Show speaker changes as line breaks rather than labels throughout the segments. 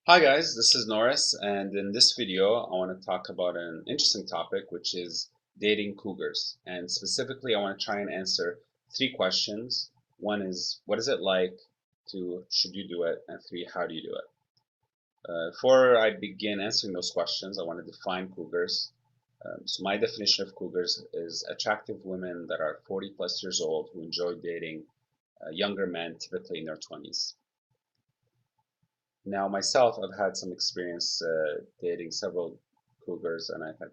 Hi guys, this is Norris, and in this video, I want to talk about an interesting topic, which is dating cougars. And specifically, I want to try and answer three questions. One is, what is it like? Two, should you do it? And three, how do you do it? Before I begin answering those questions, I want to define cougars. So my definition of cougars is attractive women that are 40 plus years old who enjoy dating younger men, typically in their 20s. Now, myself, I've had some experience dating several cougars, and I had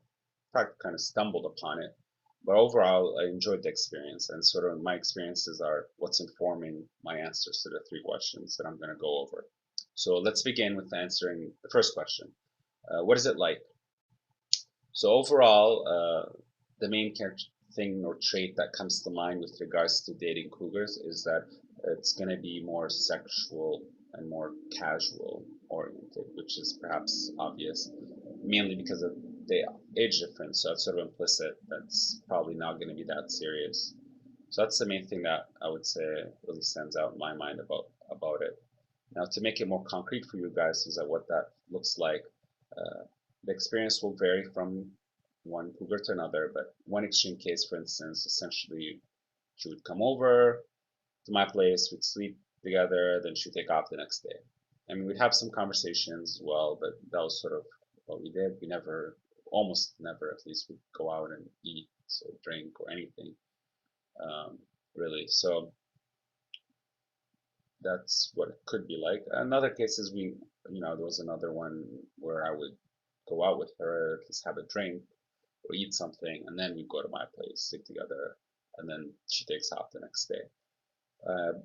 kind of stumbled upon it. But overall, I enjoyed the experience, and sort of my experiences are what's informing my answers to the three questions that I'm going to go over. So let's begin with answering the first question. What is it like? So overall, the main thing or trait that comes to mind with regards to dating cougars is that it's going to be more sexual and more casual oriented, which is perhaps obvious, mainly because of the age difference. So that's sort of implicit. That's probably not going to be that serious. So that's the main thing that I would say really stands out in my mind about it. Now, to make it more concrete for you guys, is that what that looks like. Uh, the experience will vary from one cougar to another, but one extreme case, for instance, essentially she would come over to my place, we'd sleep together, then she'd take off the next day. I mean, we'd have some conversations as well, but that was sort of what we did. We never, almost never at least, would go out and eat or drink or anything, um, really. So that's what it could be like. Another case is there was another one where I would go out with her, at least have a drink or eat something, and then we go to my place, sit together, and then she takes off the next day.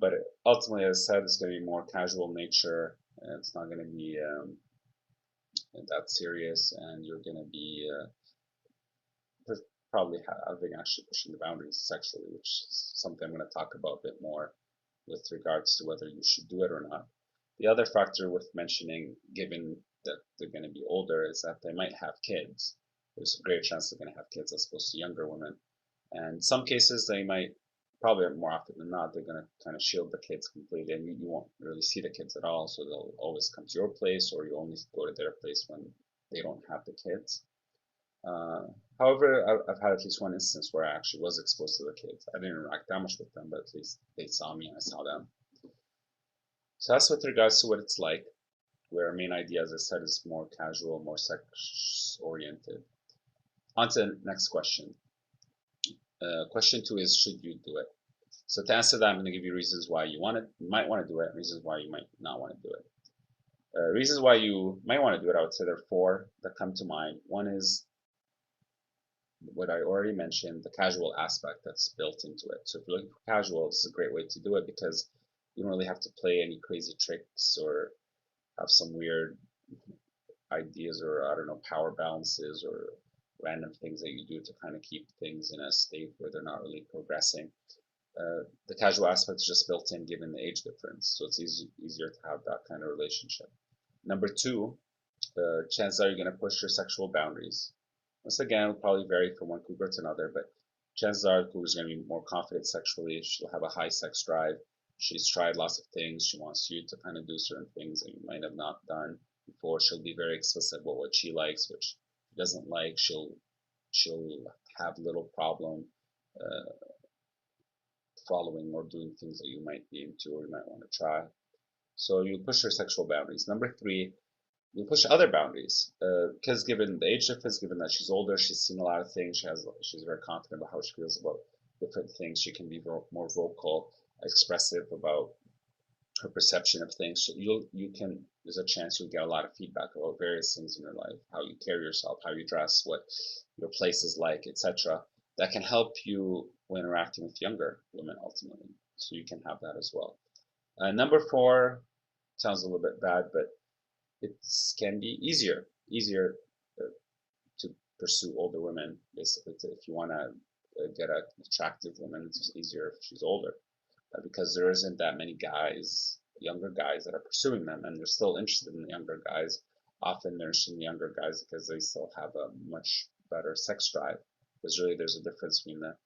But ultimately, as I said, it's going to be more casual nature. And it's not going to be that serious, and you're going to be probably having actually pushing the boundaries sexually, which is something I'm going to talk about a bit more with regards to whether you should do it or not. The other factor worth mentioning, given that they're going to be older, is that they might have kids. There's a great chance they're going to have kids as opposed to younger women. And in some cases, they might, probably more often than not, they're going to kind of shield the kids completely, and you won't really see the kids at all. So they'll always come to your place, or you only go to their place when they don't have the kids. Uh, However, I've had at least one instance where I actually was exposed to the kids. I didn't interact that much with them, but at least they saw me and I saw them. So that's with regards to what it's like, where our main idea, as I said, is more casual, more sex oriented. On to the next question. Question two is, should you do it? So to answer that, I'm going to give you reasons why you might want to do it, and reasons why you might not want to do it. Reasons why you might want to do it, I would say there are four that come to mind. One is what I already mentioned, the casual aspect that's built into it. So if you're looking for casual, this is a great way to do it because you don't really have to play any crazy tricks or have some weird ideas or I don't know power balances or random things that you do to kind of keep things in a state where they're not really progressing. The casual aspect is just built in given the age difference, so it's easier to have that kind of relationship. Number two, chances are you're going to push your sexual boundaries. Once again, it'll probably vary from one cougar to another, but chances are the cougar's going to be more confident sexually. She'll have a high sex drive. She's tried lots of things. She wants you to kind of do certain things that you might have not done before. She'll be very explicit about what she likes, which she doesn't like. She'll have little problem uh, following or doing things that you might be into or you might want to try. So you push your sexual boundaries. Number three, you push other boundaries because given the age difference, given that she's older, she's seen a lot of things. She's very confident about how she feels about different things. She can be more vocal, expressive about her perception of things. So you can there's a chance you'll get a lot of feedback about various things in your life, how you carry yourself, how you dress, what your place is like, etc. That can help you when interacting with younger women ultimately. So you can have that as well. Number four sounds a little bit bad, but it can be easier uh, to pursue older women. Basically, if you want to get an attractive woman, it's just easier if she's older because there isn't that many guys, younger guys, that are pursuing them, and they're still interested in the younger guys. Often they're interested in the younger guys because they still have a much better sex drive. Because really, there's a difference between the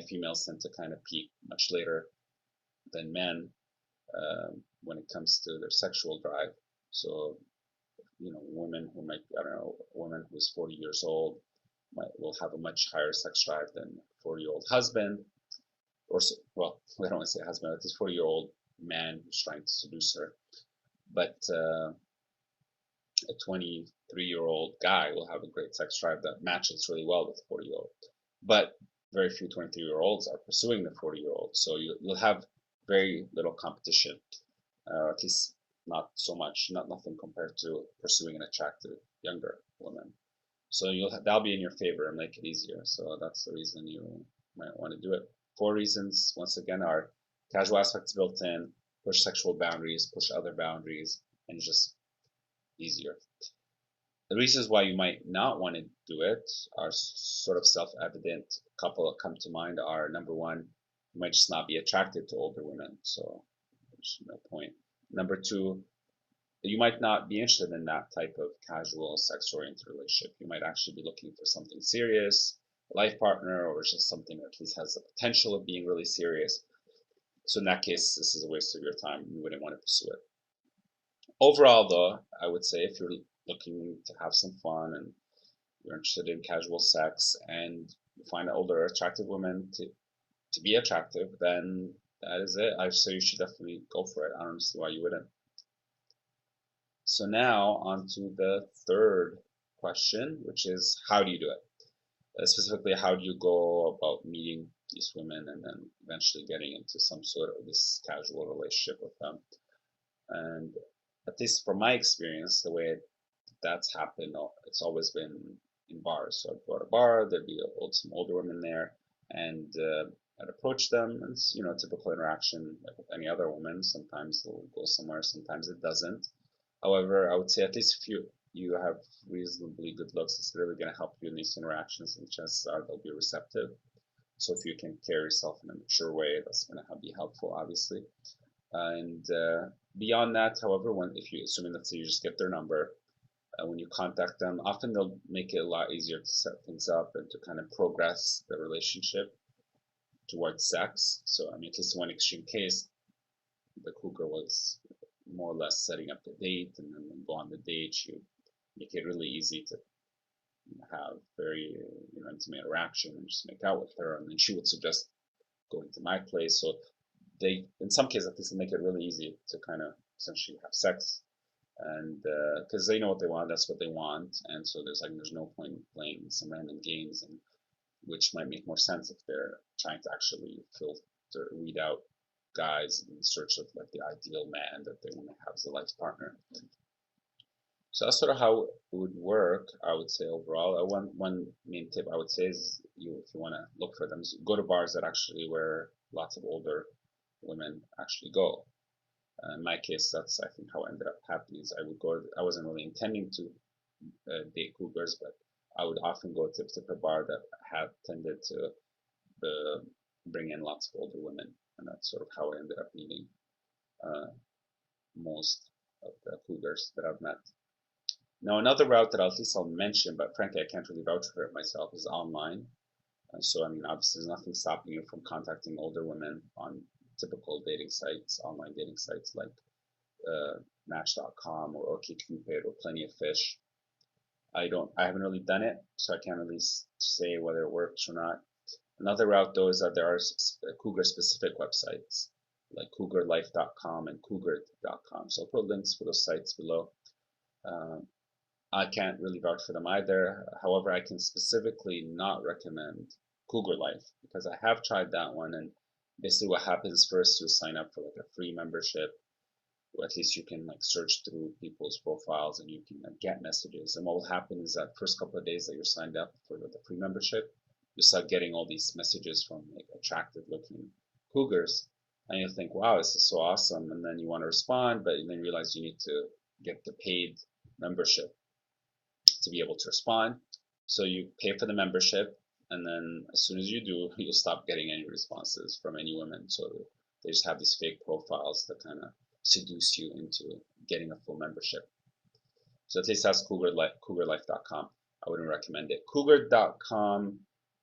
females tend to kind of peak much later than men when it comes to their sexual drive. So women who might, I don't know, a woman who's 40 years old will have a much higher sex drive than a 40-year-old husband, or well, I don't want to say husband, but this 40-year-old man who's trying to seduce her. But a 23-year-old guy will have a great sex drive that matches really well with a 40-year-old. But very few 23-year-olds are pursuing the 40-year-old, so you'll have very little competition, at least not so much, nothing compared to pursuing an attractive younger woman. So that'll be in your favor and make it easier. So that's the reason you might want to do it. 4 reasons, once again, are casual aspects built in, push sexual boundaries, push other boundaries, and just easier. The reasons why you might not want to do it are sort of self-evident. A couple that come to mind are, number one, you might just not be attracted to older women, so there's no point. Number two, you might not be interested in that type of casual sex-oriented relationship. You might actually be looking for something serious, a life partner, or just something that at least has the potential of being really serious. So in that case, this is a waste of your time. You wouldn't want to pursue it. Overall, though, I would say if you're looking to have some fun and you're interested in casual sex and you find older attractive women to be attractive, then that is it. I say you should definitely go for it. I don't see why you wouldn't. So now on to the third question, which is how do you do it? Specifically, how do you go about meeting these women and then eventually getting into some sort of this casual relationship with them? And at least from my experience, the way that's happened, it's always been in bars. So I'd go to a bar, there'd be some older women there, and I'd approach them. And it's, typical interaction like with any other woman. Sometimes they'll go somewhere, sometimes it doesn't. However, I would say at least if you have reasonably good looks, it's really going to help you in these interactions, and chances are they'll be receptive. So if you can carry yourself in a mature way, that's going to be helpful, obviously. And beyond that, however, assuming let's say you just get their number, when you contact them, often they'll make it a lot easier to set things up and to kind of progress the relationship towards sex. So, at least in one extreme case, the cougar was more or less setting up the date, and then go on the date, you make it really easy to have very intimate interaction and just make out with her, and then she would suggest going to my place. So they, in some cases, at least, make it really easy to kind of essentially have sex, and because they know what they want, that's what they want, and so there's no point in playing some random games, and which might make more sense if they're trying to actually weed out guys in search of like the ideal man that they want to have as a life partner. So that's sort of how it would work, I would say overall. One main tip I would say is if you want to look for them, is go to bars that actually where lots of older women actually go. In my case, that's I think how it ended up happening. Is I wasn't really intending to date cougars, but I would often go to a particular bar that had tended to bring in lots of older women, and that's sort of how I ended up meeting most of the cougars that I've met. Now, another route that at least I'll mention, but frankly I can't really vouch for it myself, is online. So obviously there's nothing stopping you from contacting older women on typical dating sites, online dating sites like Match.com or OkCupid or Plenty of Fish. I haven't really done it, so I can't really say whether it works or not. Another route though is that there are Cougar-specific websites like CougarLife.com and Cougar.com. So I'll put links for those sites below. I can't really vouch for them either. However, I can specifically not recommend Cougar Life because I have tried that one, and basically what happens first, you sign up for like a free membership, or at least you can like search through people's profiles and you can get messages. And what will happen is that first couple of days that you're signed up for the free membership, you start getting all these messages from like attractive looking cougars, and you think, wow, this is so awesome, and then you want to respond, but then you realize you need to get the paid membership to be able to respond. So you pay for the membership, and then as soon as you do, you'll stop getting any responses from any women. So they just have these fake profiles that kind of seduce you into getting a full membership. So at least that's CougarLife.com. I wouldn't recommend it. Cougar.com,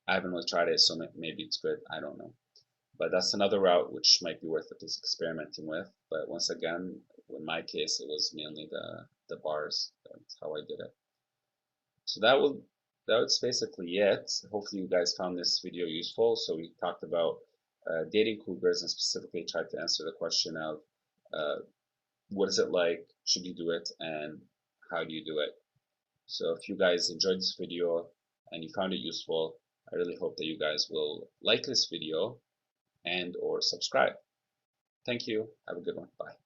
I haven't really tried it, so maybe it's good. I don't know. But that's another route which might be worth at least experimenting with. But once again, in my case, it was mainly the bars. That's how I did it. So that's basically it. Hopefully you guys found this video useful. So we talked about dating cougars and specifically tried to answer the question of uh, what is it like, should you do it, and how do you do it. So if you guys enjoyed this video and you found it useful, I really hope that you guys will like this video and or subscribe. Thank you. Have a good one. Bye.